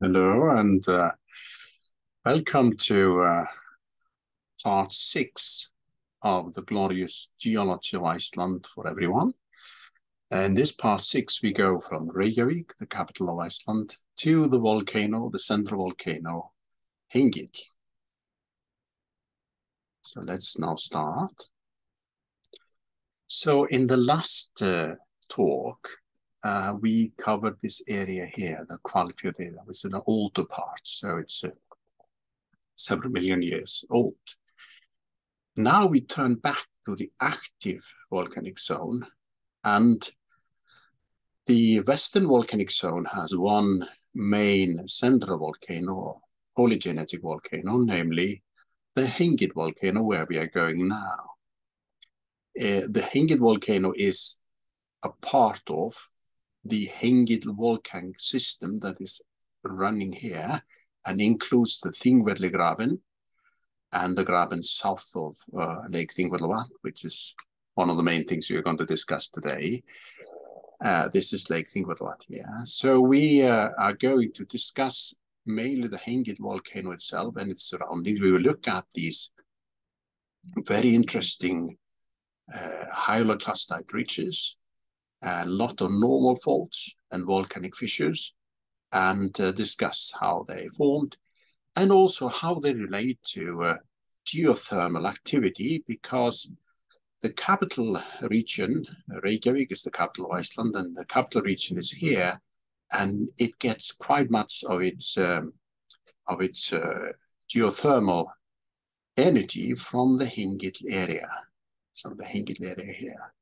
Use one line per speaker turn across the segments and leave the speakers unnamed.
Hello, and welcome to part 6 of the glorious Geology of Iceland for everyone. In this part 6, we go from Reykjavik, the capital of Iceland, to the volcano, the central volcano, Hengill. So let's now start. So in the last talk, we covered this area here, the Kvalfjord area. It's an older part, so it's several million years old. Now we turn back to the active volcanic zone, and the western volcanic zone has one main central volcano, polygenetic volcano, namely the Hengill Volcano, where we are going now. The Hengill Volcano is a part of the Hengill volcanic system that is running here and includes the Thingvellir and the graben south of Lake Thingvellir, which is one of the main things we are going to discuss today. This is Lake Thingvellir here. So we are going to discuss mainly the Hengill volcano itself and its surroundings. We will look at these very interesting hyaloclastite ridges, a lot of normal faults and volcanic fissures, and discuss how they formed and also how they relate to geothermal activity, because the capital region, Reykjavik, is the capital of Iceland, and the capital region is here, and it gets quite much of its geothermal energy from the Hengill area. So the Hengill area here.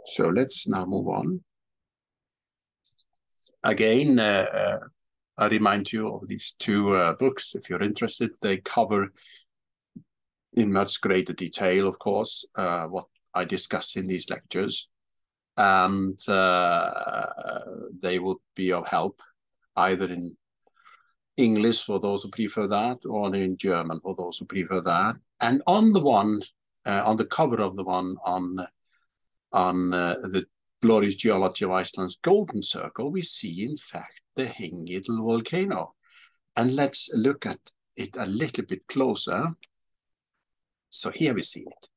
So let's now move on. Again, I remind you of these two books. If you're interested, they cover in much greater detail, of course, what I discuss in these lectures. And they would be of help either in English for those who prefer that, or in German for those who prefer that. And on the one, on the cover of the one on the glorious Geology of Iceland's golden circle, we see, in fact, the Hengill volcano. And let's look at it a little bit closer. So here we see it.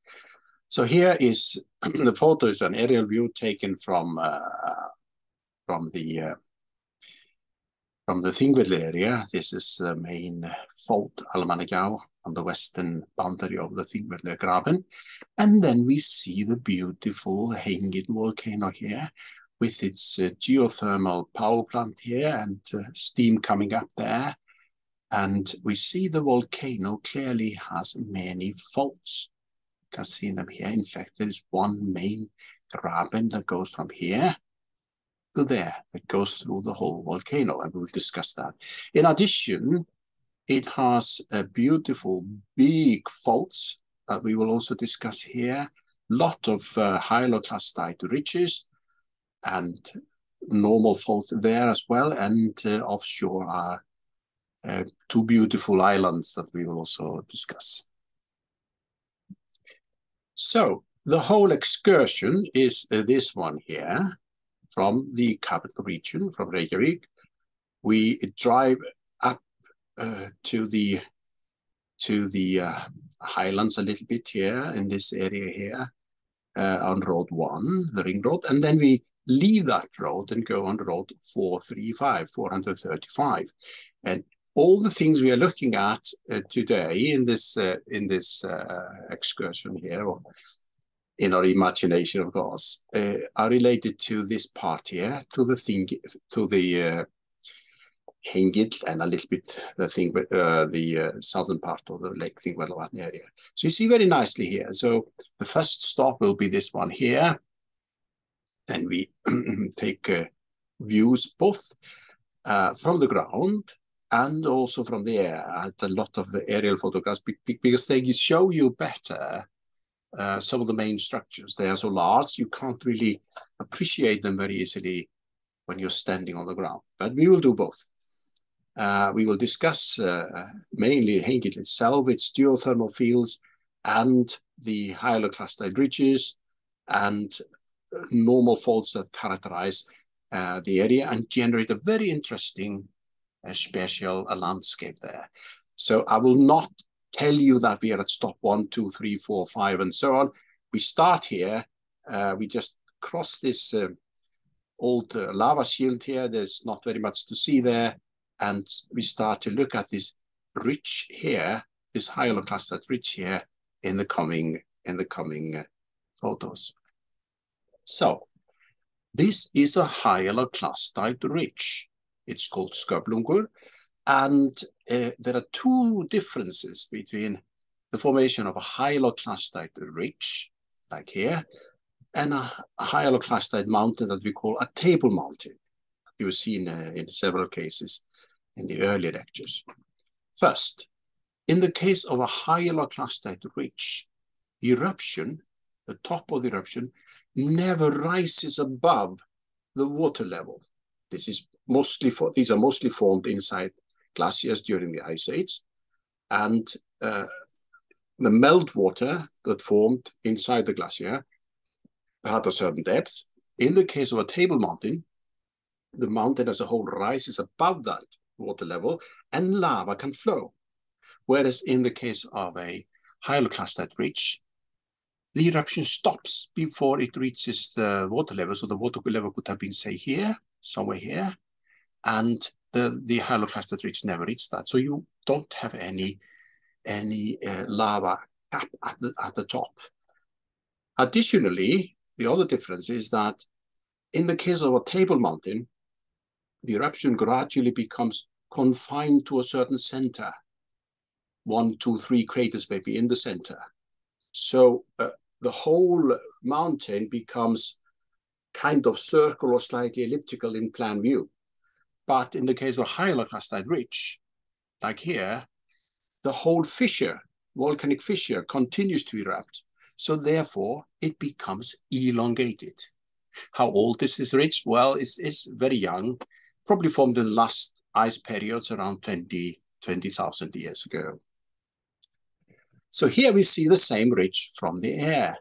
So here is the photo is an aerial view taken from the Thingvellir area. This is the main fault, Almannagjá, on the western boundary of the Thingvellir graben. And then we see the beautiful Hengill volcano here with its geothermal power plant here and steam coming up there. And we see the volcano clearly has many faults. You can see them here. In fact, there is one main graben that goes from here to there, that goes through the whole volcano, and we will discuss that. In addition, it has a beautiful big faults that we will also discuss here. Lot of hyaloclastite ridges and normal faults there as well, and offshore are two beautiful islands that we will also discuss. So the whole excursion is this one here from the capital region, from Reykjavik. We drive up to the highlands a little bit here in this area here on Road 1, the ring road, and then we leave that road and go on Road 435. And all the things we are looking at today in this excursion here, or in our imagination, of course, are related to this part here, to the Hengill, and a little bit the southern part of the Lake Thingvellir area. So you see very nicely here. So the first stop will be this one here. Then we take views both from the ground and also from the air. I had a lot of aerial photographs because they show you better some of the main structures. They are so large, you can't really appreciate them very easily when you're standing on the ground. But we will do both. We will discuss mainly Hengill itself, its geothermal fields, and the hyaloclastite ridges, and normal faults that characterize the area and generate a very interesting special landscape there. So I will not tell you that we are at stop 1, 2, 3, 4, 5, and so on. We start here. We just cross this old lava shield here. There's not very much to see there. And we start to look at this ridge here, this hyaloclastite ridge here in the coming photos. So this is a hyaloclastite ridge. It's called Sköblungur. And there are two differences between the formation of a hyaloclastite ridge, like here, and a hyaloclastite mountain that we call a table mountain. You've seen in several cases in the earlier lectures. First, in the case of a hyaloclastite ridge, eruption, the top of the eruption, never rises above the water level. These are mostly formed inside glaciers during the Ice Age, and the meltwater that formed inside the glacier had a certain depth. In the case of a table mountain, the mountain as a whole rises above that water level and lava can flow. Whereas in the case of a hyaloclastite ridge, the eruption stops before it reaches the water level. So the water level could have been, say, here, somewhere here, and the hyaloclastite ridge never reached that. So you don't have any lava cap at the top. Additionally, the other difference is that in the case of a table mountain, the eruption gradually becomes confined to a certain center. 1, 2, 3 craters maybe in the center. So the whole mountain becomes kind of circle or slightly elliptical in plan view. But in the case of a hyaloclastite ridge, like here, the whole fissure, volcanic fissure, continues to erupt. So therefore, it becomes elongated. How old is this ridge? Well, it's very young, probably formed in the last ice periods around 20,000 years ago. So here we see the same ridge from the air.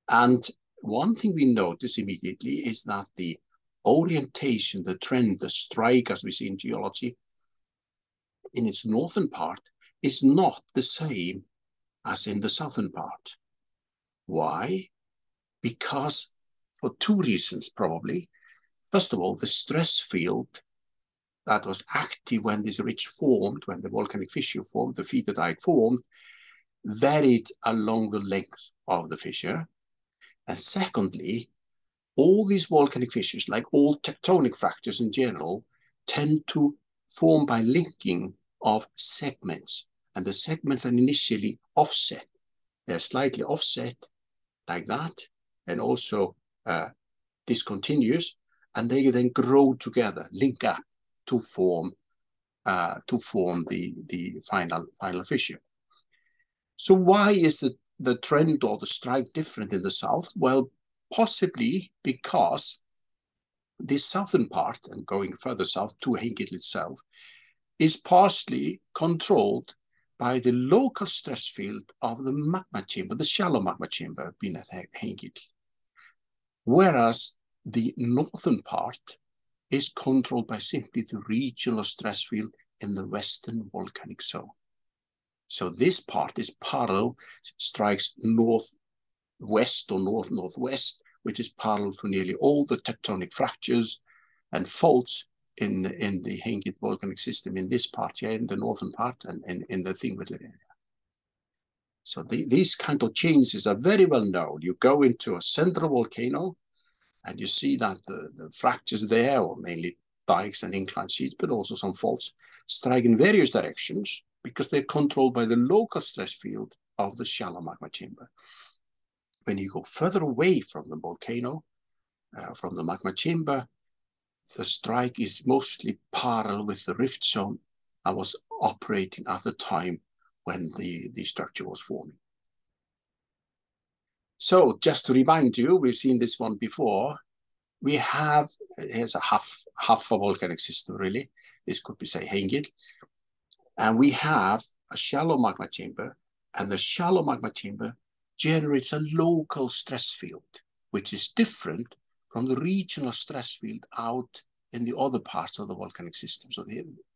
And one thing we notice immediately is that the orientation, the trend, the strike, as we see in geology, in its northern part is not the same as in the southern part. Why? Because for two reasons, probably. First of all, the stress field that was active when this ridge formed, when the volcanic fissure formed, the feeder dike formed, varied along the length of the fissure. And secondly, all these volcanic fissures, like all tectonic fractures in general, tend to form by linking of segments. And the segments are initially offset. They're slightly offset like that, and also discontinuous, and they then grow together, link up to form the final fissure. So why is the trend or the strike different in the south? Well, possibly because the southern part, and going further south to Hengill itself, is partially controlled by the local stress field of the magma chamber, the shallow magma chamber beneath Hengill. Whereas the northern part is controlled by simply the regional stress field in the western volcanic zone. So this part is parallel, strikes northwest or north-northwest, which is parallel to nearly all the tectonic fractures and faults in the Hengill volcanic system in this part here, in the northern part, and in the Thingvellir area. So these kind of changes are very well known. You go into a central volcano and you see that the fractures there, or mainly dikes and inclined sheets, but also some faults, strike in various directions because they're controlled by the local stress field of the shallow magma chamber. When you go further away from the volcano, from the magma chamber, the strike is mostly parallel with the rift zone that was operating at the time when the structure was forming. So just to remind you, we've seen this one before. We have, here's a half a volcanic system really. This could be, say, Hengill. And we have a shallow magma chamber, and the shallow magma chamber generates a local stress field, which is different from the regional stress field out in the other parts of the volcanic system. So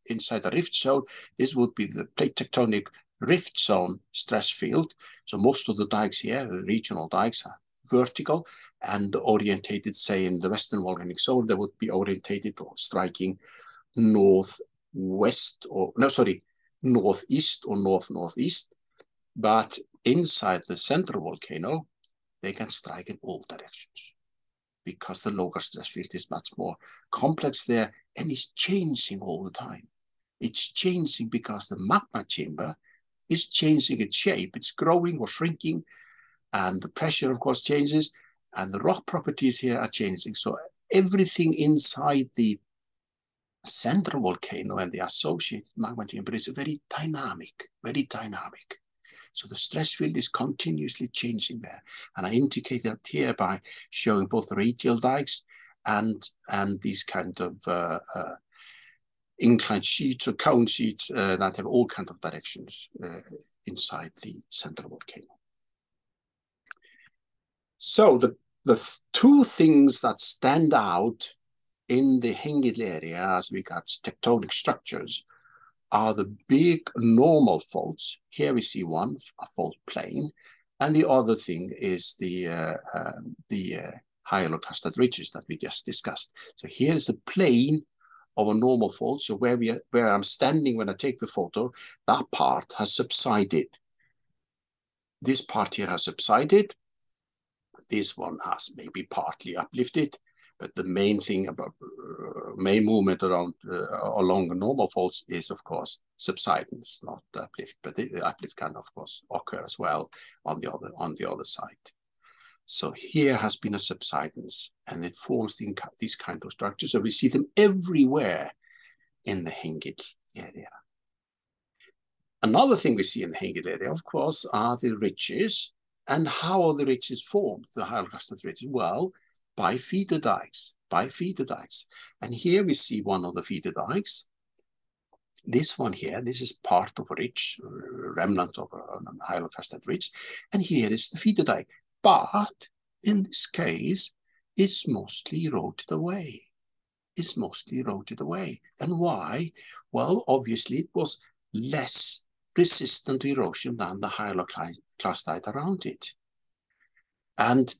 inside the rift zone, this would be the plate tectonic rift zone stress field. So most of the dikes here, the regional dikes, are vertical and orientated, say in the western volcanic zone, they would be orientated or striking northwest or, no, sorry, northeast or north-northeast. But inside the central volcano, they can strike in all directions because the local stress field is much more complex there and is changing all the time. It's changing because the magma chamber is changing its shape. It's growing or shrinking, and the pressure, of course, changes, and the rock properties here are changing. So everything inside the central volcano and the associated magma chamber is very dynamic, very dynamic. So the stress field is continuously changing there. And I indicate that here by showing both radial dikes and these kind of inclined sheets or cone sheets that have all kinds of directions inside the central volcano. So the two things that stand out in the Hengill area as regards tectonic structures are the big normal faults. Here we see one, a fault plane, and the other thing is the hyaloclastite ridges that we just discussed. So here's a plane of a normal fault. So where I'm standing when I take the photo, that part has subsided. This part here has subsided. This one has maybe partly uplifted. But the main thing about main movement around along the normal faults is, of course, subsidence, not uplift. But the uplift can, of course, occur as well on the other side. So here has been a subsidence, and it forms these kind of structures. So we see them everywhere in the Hengill area. Another thing we see in the Hengill area, of course, are the ridges. And how are the ridges formed? The hyaloclastite ridges, well, by feeder dikes, And here we see one of the feeder dikes. This one here, this is part of a ridge, remnant of a hyaloclastite ridge. And here is the feeder dike. But in this case, it's mostly eroded away. It's mostly eroded away. And why? Well, obviously it was less resistant to erosion than the hyaloclastite around it. And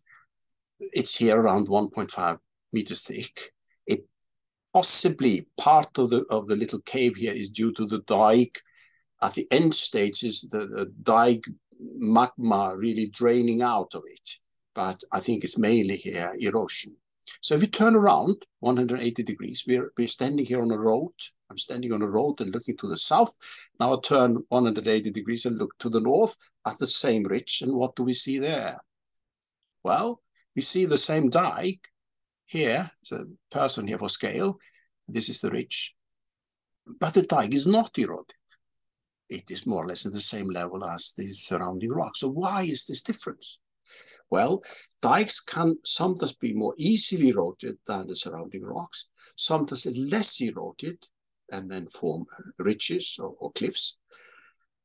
it's here around 1.5 meters thick. It possibly part of the little cave here is due to the dike. At the end stages, the dike magma really draining out of it. But I think it's mainly here erosion. So if we turn around 180 degrees, we're standing here on a road. I'm standing on a road and looking to the south. Now I turn 180 degrees and look to the north at the same ridge. And what do we see there? Well, we see the same dike here. It's a person here for scale. This is the ridge. But the dike is not eroded. It is more or less at the same level as the surrounding rocks. So why is this difference? Well, dikes can sometimes be more easily eroded than the surrounding rocks, sometimes less eroded and then form ridges or cliffs.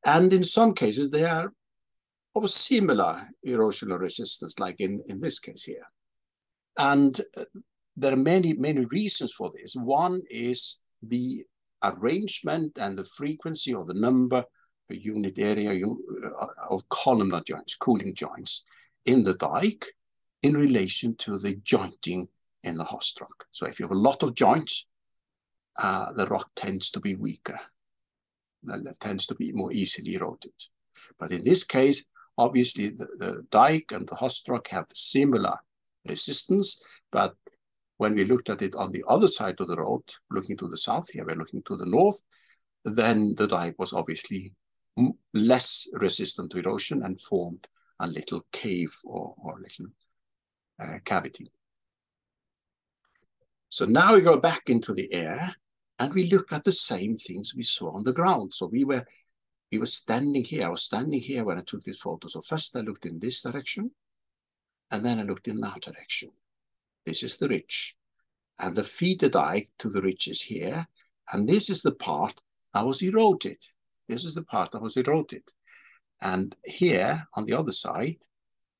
And in some cases, they are of a similar erosional resistance, like in this case here. And there are many reasons for this. One is the arrangement and the frequency or the number per unit area of columnar joints, cooling joints in the dike in relation to the jointing in the host rock. So if you have a lot of joints, the rock tends to be weaker. It tends to be more easily eroded. But in this case, obviously, the dike and the host rock have similar resistance, but when we looked at it on the other side of the road, looking to the south here, we're looking to the north, then the dike was obviously less resistant to erosion and formed a little cave or little cavity. So now we go back into the air and we look at the same things we saw on the ground. So we were standing here. I was standing here when I took this photo. So first I looked in this direction, and then I looked in that direction. This is the ridge, and the feeder dike to the ridge is here, and this is the part that was eroded. This is the part that was eroded. And here on the other side,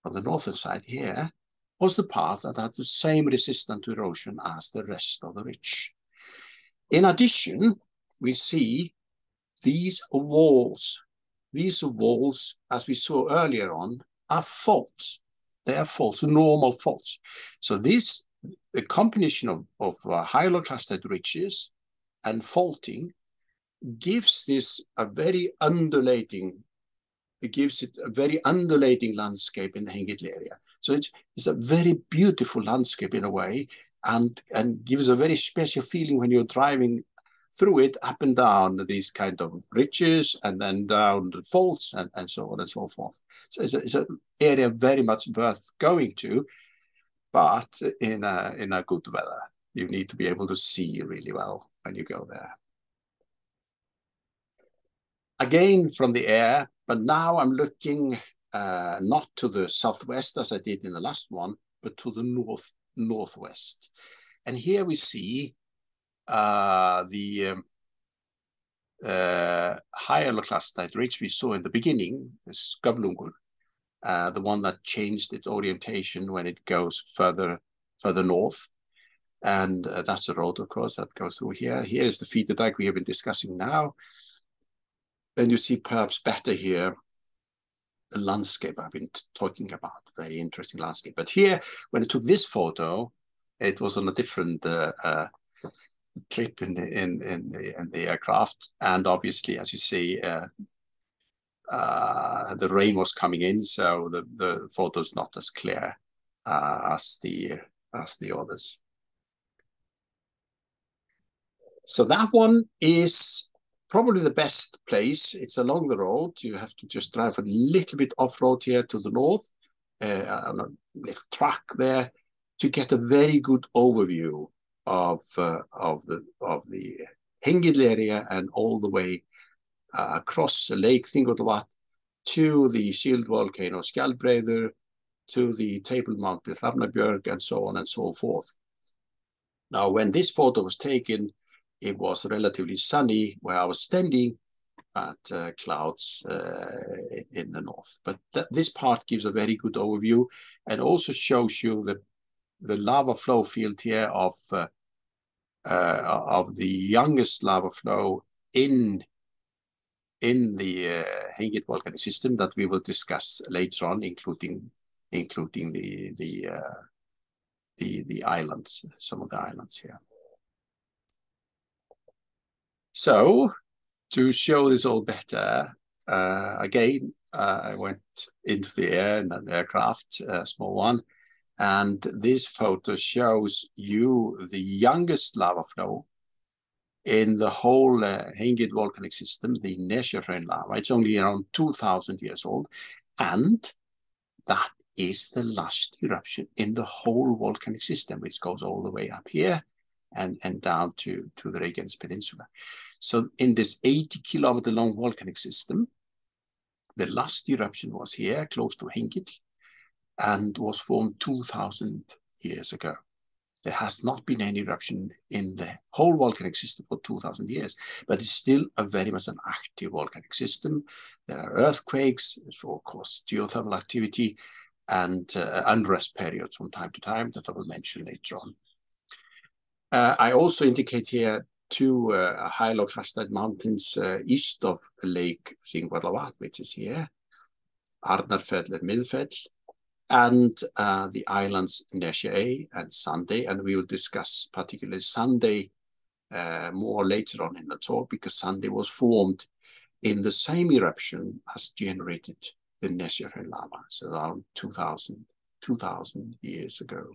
on the northern side here, was the part that had the same resistance to erosion as the rest of the ridge. In addition, we see these walls. These walls, as we saw earlier on, are faults. They are faults, normal faults. So this, the combination of hyaloclastite ridges and faulting gives this a very undulating, it gives it a very undulating landscape in the Hengill area. So it's a very beautiful landscape in a way, and gives a very special feeling when you're driving through it, up and down these kind of ridges, and then down the faults, and so on and so forth. So it's an area very much worth going to, but in a good weather. You need to be able to see really well when you go there. Again from the air, but now I'm looking not to the southwest as I did in the last one, but to the northwest. And here we see the hyaloclastite ridge we saw in the beginning, the Skavlungur, the one that changed its orientation when it goes further north. And that's the road, of course, that goes through here. Here is the feeder dike we have been discussing now. And you see perhaps better here the landscape I've been talking about, very interesting landscape. But here, when I took this photo, it was on a different trip in the aircraft, and obviously, as you see, the rain was coming in, so the photo is not as clear as the others. So that one is probably the best place. It's along the road. You have to just drive a little bit off-road here to the north, on a little track there, to get a very good overview of the Hengill area and all the way across Lake Þingvallavatn to the shield volcano Skjaldbreiður, to the Table Mountain Hrafnabjörg, and so on and so forth. Now, when this photo was taken, it was relatively sunny where I was standing, but clouds in the north. But this part gives a very good overview, and also shows you the lava flow field here of the youngest lava flow in the Hengill volcanic system that we will discuss later on, including the islands, some of the islands here. So, to show this all better, again, I went into the air in an aircraft, a small one, and this photo shows you the youngest lava flow in the whole Hengill volcanic system, the Nesjahraun lava. It's only around 2,000 years old, and that is the last eruption in the whole volcanic system, which goes all the way up here and down to the Reykjanes Peninsula. So in this 80-kilometer long volcanic system, the last eruption was here, close to Hengill, and was formed 2,000 years ago. There has not been any eruption in the whole volcanic system for 2,000 years, but it's still very much an active volcanic system. There are earthquakes, there's of course geothermal activity, and unrest periods from time to time that I will mention later on. I also indicate here two hyaloclastite mountains east of Lake Þingvallavatn, which is here, Arnarfell and Miðfell, and the islands Nesja and Sunday, and we will discuss particularly Sunday more later on in the talk, because Sunday was formed in the same eruption as generated the Nesjahraun lava, so around 2,000 years ago.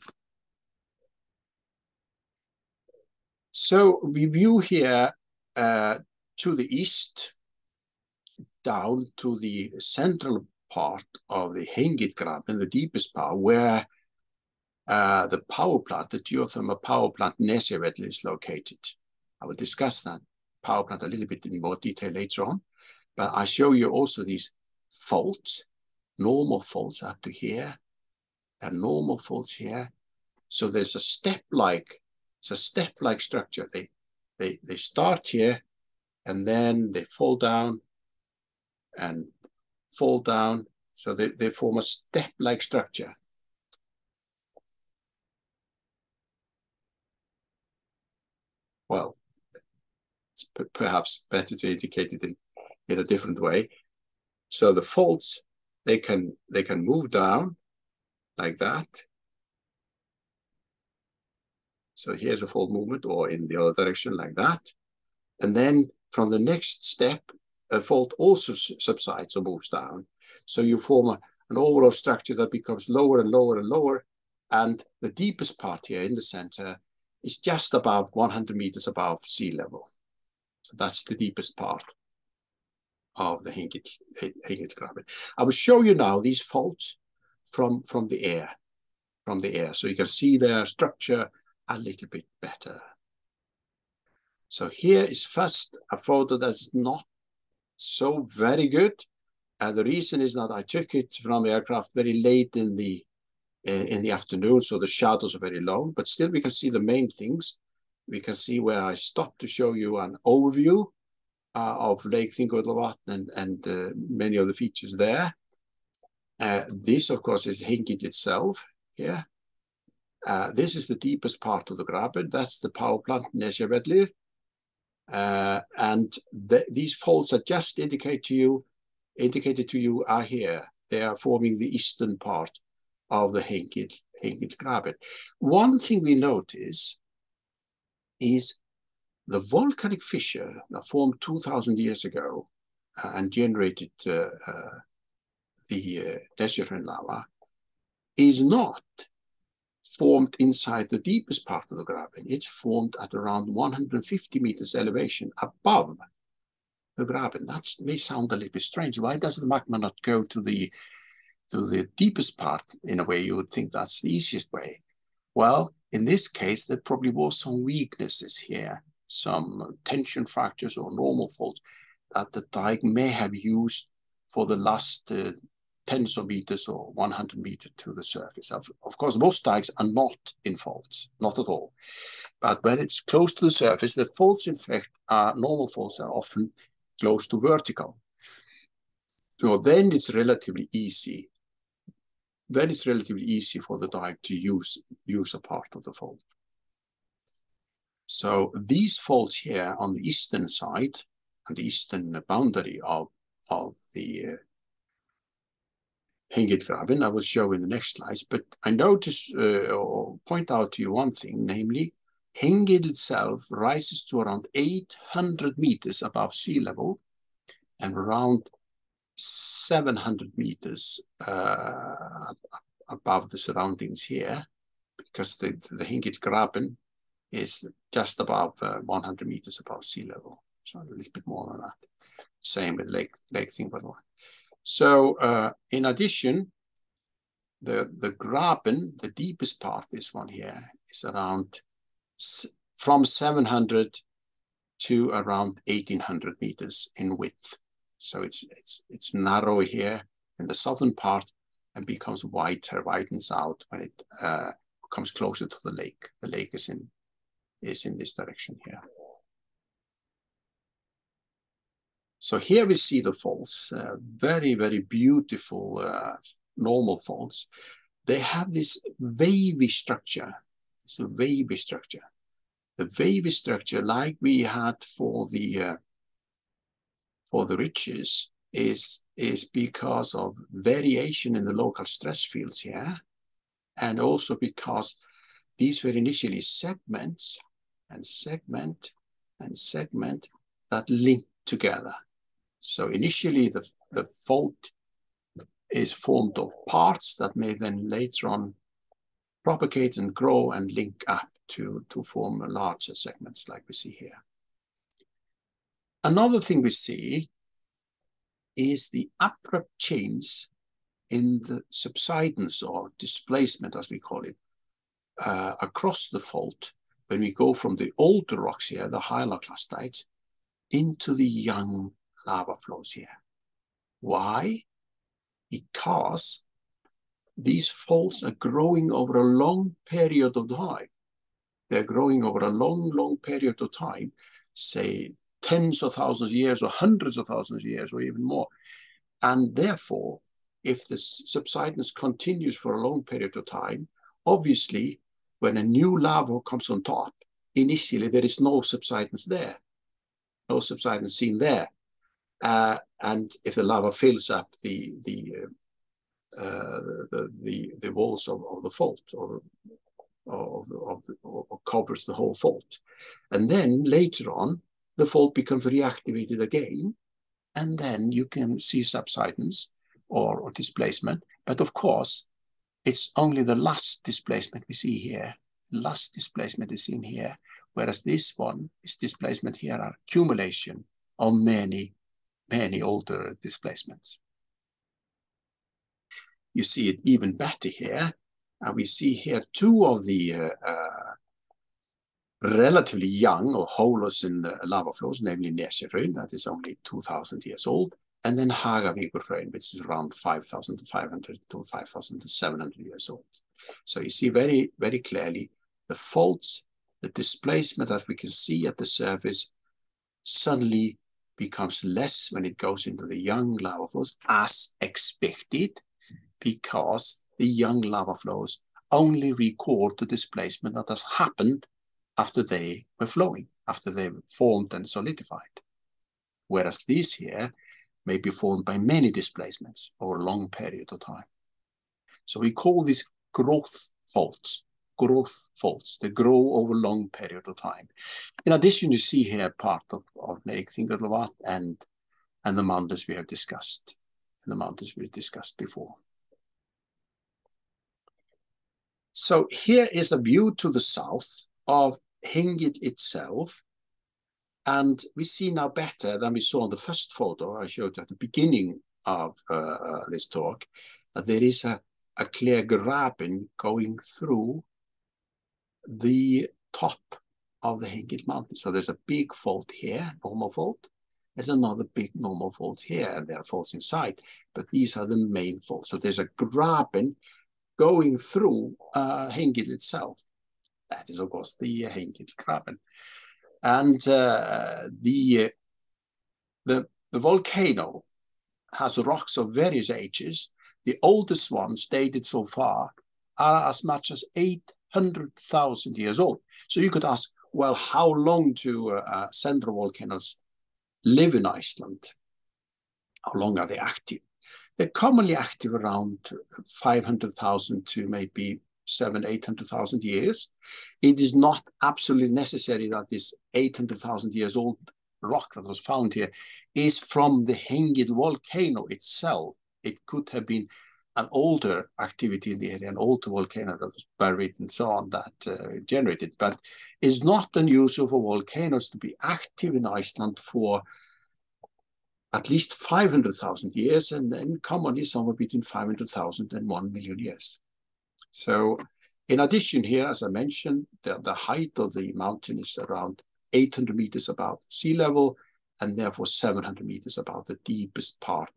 So we view here to the east, down to the central part of the Hengill, the deepest part, where the power plant, the geothermal power plant Nesjavell is located. I will discuss that power plant a little bit in more detail later on, but I show you also these faults, normal faults up to here, and normal faults here. So there's a step-like structure. They start here, and then they fall down and fall down. So they form a step-like structure. Well, perhaps better to indicate it in a different way. So the faults, they can move down like that. So here's a fault movement, or in the other direction like that. And then from the next step, a fault also subsides or moves down. So you form an overall structure that becomes lower and lower and lower. And the deepest part here in the center is just about 100 meters above sea level. So that's the deepest part of the Hengill Graben. I will show you now these faults from the air, so you can see their structure a little bit better. So here is first a photo that's not so very good. The reason is that I took it from aircraft very late in the afternoon, so the shadows are very long, but still we can see the main things. We can see where I stopped to show you an overview of Lake Þingvallavatn and many of the features there. This, of course, is Hengill itself here. This is the deepest part of the Graben. That's the power plant Nesjavellir. And these faults are just indicated to you are here. They are forming the eastern part of the Hengill Graben. One thing we notice is the volcanic fissure that formed 2,000 years ago and generated the Nesjavellir lava is not formed inside the deepest part of the Graben. It's formed at around 150 meters elevation above the Graben. That may sound a little bit strange. Why does the magma not go to the deepest part? In a way, you would think that's the easiest way. Well, in this case, there probably was some weaknesses here, some tension fractures or normal faults that the dike may have used for the last tens of meters or 100 meters to the surface. Of course, most dikes are not in faults, not at all. But when it's close to the surface, the faults, in fact, normal faults are often close to vertical. So then it's relatively easy. Then it's relatively easy for the dike to use a part of the fault. So these faults here on the eastern side, and the eastern boundary of the Hengill Graben, I will show in the next slides, but I notice or point out to you one thing, namely, Hengill itself rises to around 800 meters above sea level and around 700 meters above the surroundings here, because the Hengill Graben is just above 100 meters above sea level, so a little bit more than that. Same with Lake Þingvallavatn. So in addition, the Graben, the deepest part, this one here, is around from 700 to around 1,800 meters in width. So it's narrow here in the southern part and becomes wider, widens out when it comes closer to the lake. The lake is in this direction here. So here we see the faults, very, very beautiful normal faults. They have this wavy structure. It's a wavy structure. The wavy structure, like we had for the ridges, is because of variation in the local stress fields here, and also because these were initially segments and segment and segment that link together. So initially the fault is formed of parts that may then later on propagate and grow and link up to form larger segments like we see here. Another thing we see is the abrupt change in the subsidence or displacement, as we call it, across the fault when we go from the older rocks here, the hyaloclastite, into the young lava flows here. Why? Because these faults are growing over a long period of time. They're growing over a long, long period of time, say tens of thousands of years or hundreds of thousands of years or even more. And therefore, if the subsidence continues for a long period of time, obviously, when a new lava comes on top, initially there is no subsidence there. no subsidence seen there. And if the lava fills up the walls of the fault, or covers the whole fault, and then later on the fault becomes reactivated again, and then you can see subsidence or displacement. But of course, it's only the last displacement we see here. Last displacement is seen here, whereas this displacement here are accumulation of many older displacements. You see it even better here, and we see here two of the relatively young or Holocene lava flows, namely Nesjahraun, that is only 2,000 years old, and then Hagavíkurhraun, which is around 5,500 to 5,700 years old. So you see very, very clearly the faults, the displacement that we can see at the surface suddenly becomes less when it goes into the young lava flows, as expected, because the young lava flows only record the displacement that has happened after they were flowing, after they formed and solidified. Whereas these here may be formed by many displacements over a long period of time. So we call these growth faults. They grow over a long period of time. In addition, you see here part of Lake Thingvallavatn and the mountains we have discussed, before. So here is a view to the south of Hengill itself, and we see now better than we saw in the first photo I showed at the beginning of this talk, that there is a clear graben going through the top of the Hengill mountain. So there's a big fault here, normal fault. There's another big normal fault here, and there are faults inside, but these are the main faults. So there's a graben going through Hengill itself. That is, of course, the Hengill graben. And the volcano has rocks of various ages. The oldest ones dated so far are as much as 800,000 years old. So you could ask, well, how long do central volcanoes live in Iceland? How long are they active? They're commonly active around 500,000 to maybe 700,000–800,000 years. It is not absolutely necessary that this 800,000 years old rock that was found here is from the Hengill volcano itself. It could have been an older activity in the area, an older volcano that was buried and so on that generated. But it's not unusual for volcanoes to be active in Iceland for at least 500,000 years, and then commonly somewhere between 500,000 and 1 million years. So in addition here, as I mentioned, the height of the mountain is around 800 meters above sea level, and therefore 700 meters above the deepest part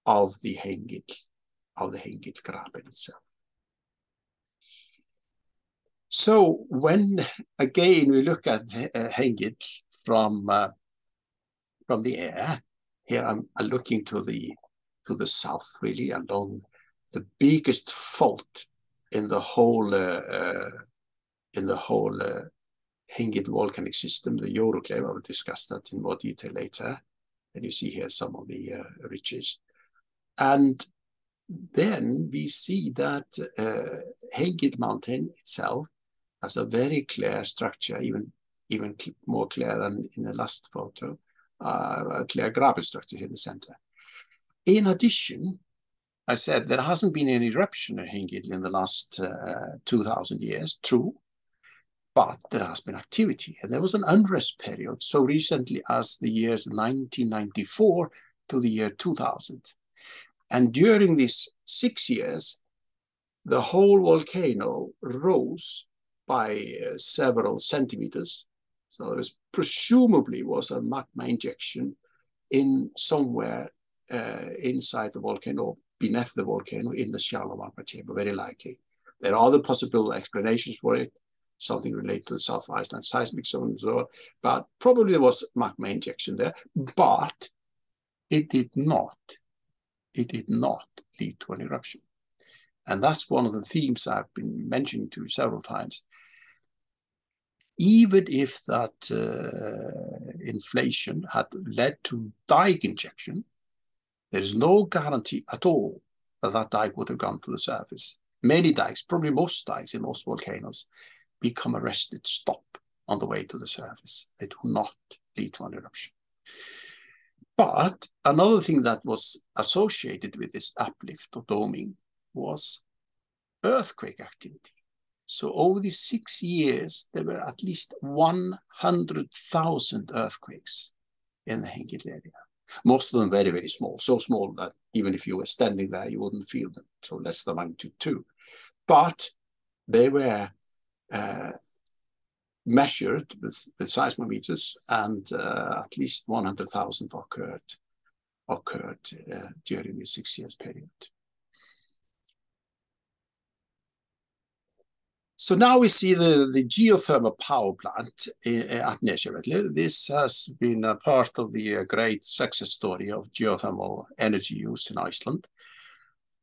of the Hengill graben itself. So when again we look at Hengill from the air, here I'm looking to the south, really, along the biggest fault in the whole Hengill volcanic system, the Euroclave. I will discuss that in more detail later. And you see here some of the ridges. And then we see that Hengill mountain itself has a very clear structure, even more clear than in the last photo, a clear graben structure here in the center. In addition, I said there hasn't been any eruption in Hengill in the last 2,000 years, true, but there has been activity. And there was an unrest period so recently as the years 1994 to the year 2000. And during these 6 years, the whole volcano rose by several centimeters. So there was presumably was a magma injection in somewhere inside the volcano, beneath the volcano, in the shallow magma chamber, very likely. There are other possible explanations for it, something related to the South Iceland seismic zone and so on, but probably there was magma injection there, but it did not lead to an eruption. And that's one of the themes I've been mentioning to you several times. even if that inflation had led to dike injection, there is no guarantee at all that that dike would have gone to the surface. Many dikes, probably most dikes in most volcanoes, become arrested, stop on the way to the surface. They do not lead to an eruption. But another thing that was associated with this uplift or doming was earthquake activity. So over these 6 years, there were at least 100,000 earthquakes in the Hengill area. Most of them very, very small, so small that even if you were standing there, you wouldn't feel them, so less than magnitude 2. But they were measured with seismometers, and at least 100,000 occurred during the 6 years period. So now we see the geothermal power plant at Nesjavellir. This has been a part of the great success story of geothermal energy use in Iceland.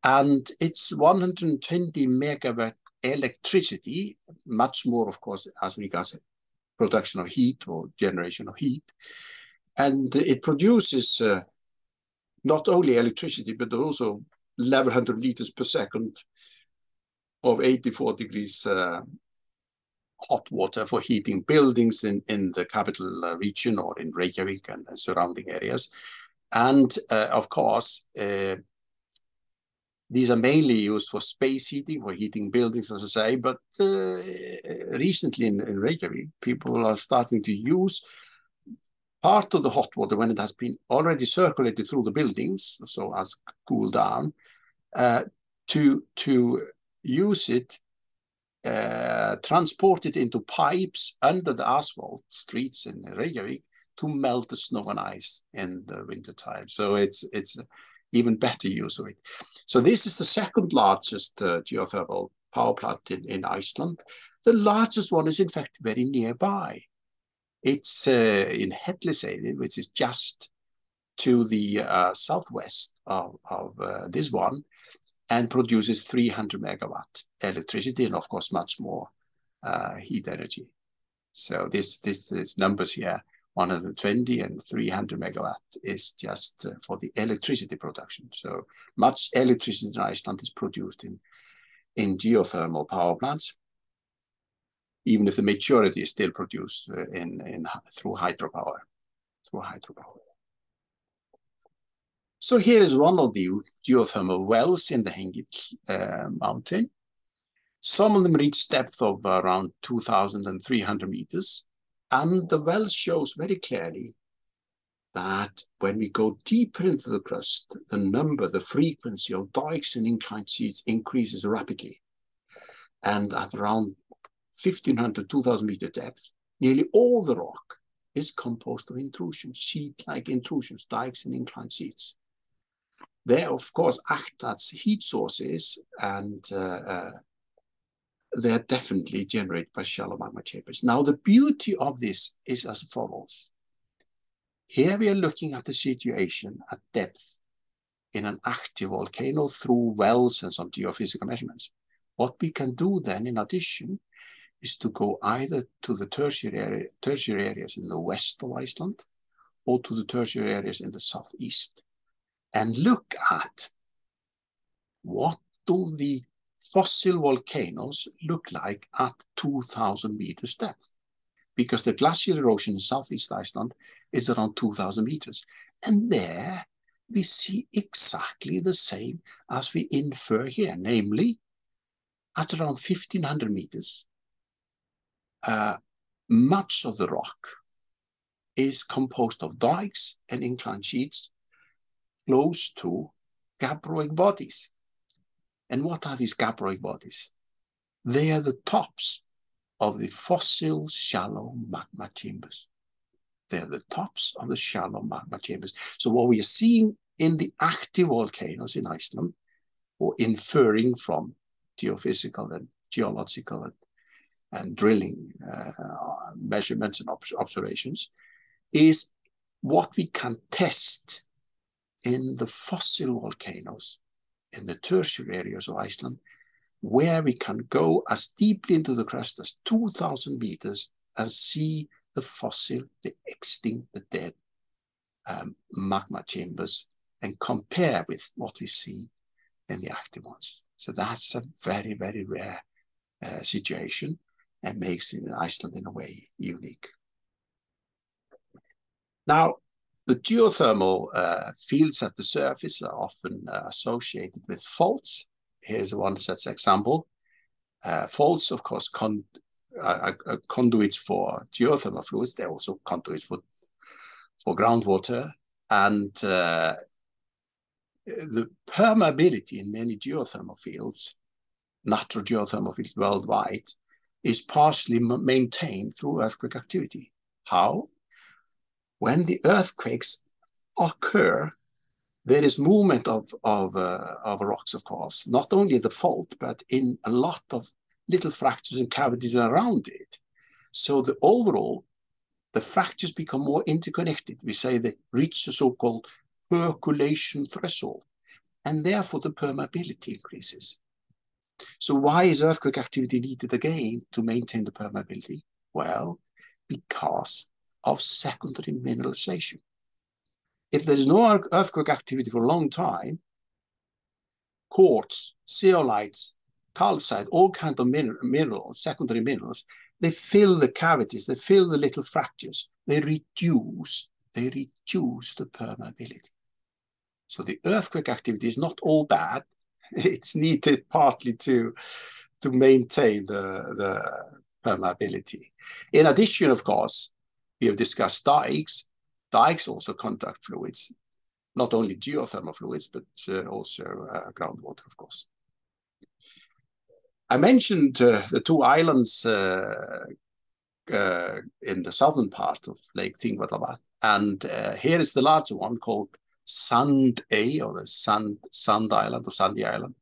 And it's 120 megawatt electricity, much more, of course, as regards production of heat or generation of heat. And it produces not only electricity, but also 1,100 liters per second of 84 degrees hot water for heating buildings in the capital region or in Reykjavik and surrounding areas. And of course, these are mainly used for space heating, for heating buildings, as I say, but recently in Reykjavik, people are starting to use part of the hot water when it has been already circulated through the buildings, so as cooled down, to use it, transport it into pipes under the asphalt streets in Reykjavik to melt the snow and ice in the wintertime. So it's even better use of it. So this is the second largest geothermal power plant in Iceland. The largest one is in fact very nearby. It's in Hellisheiði, which is just to the southwest of this one, and produces 300 megawatt electricity and of course much more heat energy. So this numbers here, 120 and 300 megawatt, is just for the electricity production. So much electricity in Iceland is produced in geothermal power plants, even if the majority is still produced through hydropower. So here is one of the geothermal wells in the Hengill mountain. Some of them reach depth of around 2,300 meters. And the well shows very clearly that when we go deeper into the crust, the frequency of dikes and inclined sheets increases rapidly. And at around 1,500, 2,000 meter depth, nearly all the rock is composed of intrusions, sheet-like intrusions, dikes and inclined sheets. They, of course, act as heat sources, and they are definitely generated by shallow magma chambers. Now, the beauty of this is as follows. Here we are looking at the situation at depth in an active volcano through wells and some geophysical measurements. What we can do then, in addition, is to go either to the tertiary areas in the west of Iceland or to the tertiary areas in the southeast, and look at what do the fossil volcanoes look like at 2,000 meters depth, because the glacial erosion in southeast Iceland is around 2,000 meters. And there we see exactly the same as we infer here, namely at around 1,500 meters, much of the rock is composed of dikes and inclined sheets close to gabbroic bodies. And what are these gabbroic bodies? They are the tops of the fossil shallow magma chambers. They are the tops of the shallow magma chambers. So what we are seeing in the active volcanoes in Iceland, or inferring from geophysical and geological and drilling measurements and observations, is what we can test in the fossil volcanoes in the tertiary areas of Iceland, where we can go as deeply into the crust as 2,000 meters and see the fossil, the extinct, the dead magma chambers, and compare with what we see in the active ones. So that's a very, very rare situation, and makes Iceland in a way unique. Now, the geothermal fields at the surface are often associated with faults. Here's one such example. Faults, of course, are conduits for geothermal fluids. They're also conduits for groundwater. And the permeability in many geothermal fields, natural geothermal fields worldwide, is partially maintained through earthquake activity. How? When the earthquakes occur, there is movement of rocks, of course, not only the fault, but in a lot of little fractures and cavities around it. So the overall, the fractures become more interconnected. We say they reach the so-called percolation threshold, and therefore the permeability increases. So why is earthquake activity needed again to maintain the permeability? Well, because of secondary mineralization. If there's no earthquake activity for a long time, quartz, zeolites, calcite, all kinds of minerals, secondary minerals, they fill the cavities, they fill the little fractures, they reduce the permeability. So the earthquake activity is not all bad. It's needed partly to maintain the permeability. In addition, of course, we have discussed dikes. Dikes also conduct fluids, not only geothermal fluids, but also groundwater, of course. I mentioned the two islands in the southern part of Lake Thingvallavatn, and here is the larger one called Sandey, or the Sand Island, or Sandy Island.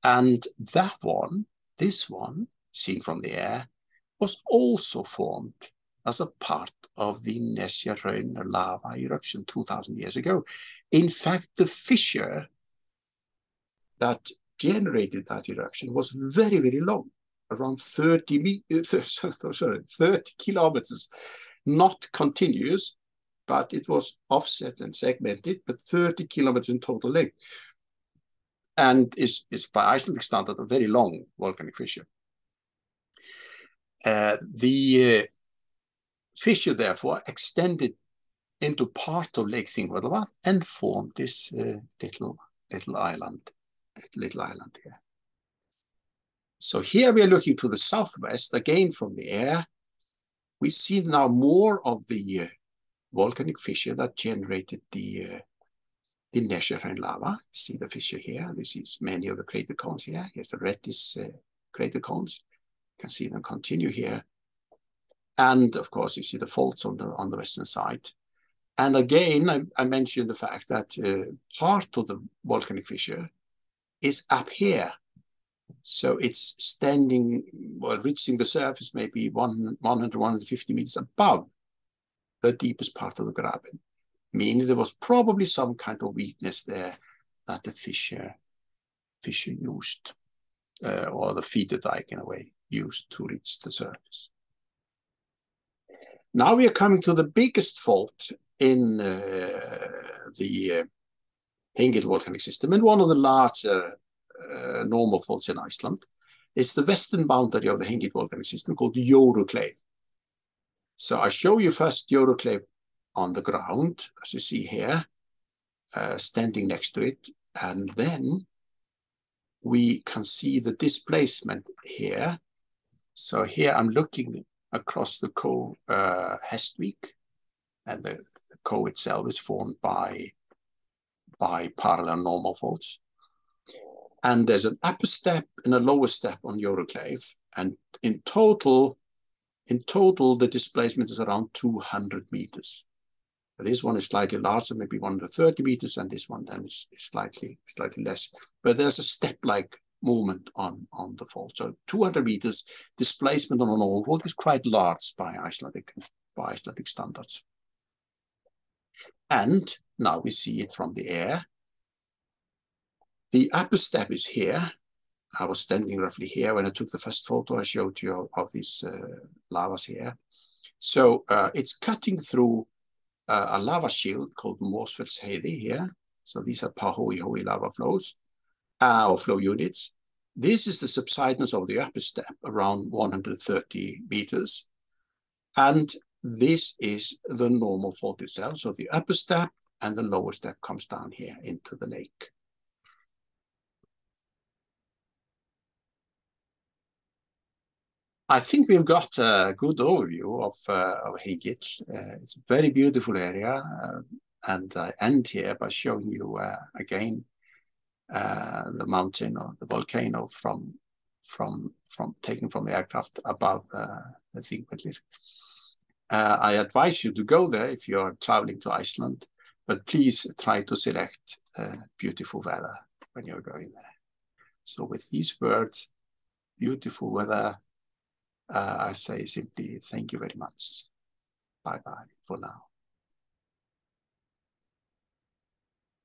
And that one, this one, seen from the air, was also formed as a part of the Nesjahraun lava eruption 2,000 years ago. In fact, the fissure that generated that eruption was very, very long, around 30 kilometers, not continuous, but it was offset and segmented, but 30 kilometers in total length. And is by Icelandic standard a very long volcanic fissure. The fissure, therefore, extended into part of Lake Thingvallavatn and formed this little island here. So here we are looking to the southwest, again from the air. We see now more of the volcanic fissure that generated the Nesjahraun lava. See the fissure here. This is many of the crater cones here. Here's the reddish crater cones. You can see them continue here. And of course, you see the faults on the western side. And again, I mentioned the fact that part of the volcanic fissure is up here. So it's standing, well, reaching the surface maybe 100, 150 meters above the deepest part of the graben, meaning there was probably some kind of weakness there that the fissure used, or the feeder dike in a way, used to reach the surface. Now we are coming to the biggest fault in the Hengill volcanic system, and one of the larger normal faults in Iceland. It's the western boundary of the Hengill volcanic system called Jórukleif. So I show you first Jórukleif on the ground, as you see here, standing next to it, and then we can see the displacement here. So here I'm looking across the Cove Hestvik, and the cove itself is formed by parallel normal faults. And there's an upper step and a lower step on Jórukleif, and in total, the displacement is around 200 meters. This one is slightly larger, maybe 130 meters, and this one then is slightly less. But there's a step-like movement on the fault. So 200 meters displacement on a normal fault is quite large by Icelandic standards. And now we see it from the air. The upper step is here, I was standing roughly here when I took the first photo. I showed you of these lavas here. So it's cutting through a lava shield called Mosfellsheiði here. So these are Pahoehoe lava flows or flow units. This is the subsidence of the upper step, around 130 meters. And this is the normal fault itself. So the upper step and the lower step comes down here into the lake. I think we've got a good overview of Hengill. It's a very beautiful area. And I end here by showing you again the mountain or the volcano from taken from the aircraft above the Thingvellir. I advise you to go there if you're traveling to Iceland, but please try to select beautiful weather when you're going there. So with these words, beautiful weather, I say simply thank you very much. Bye-bye for now.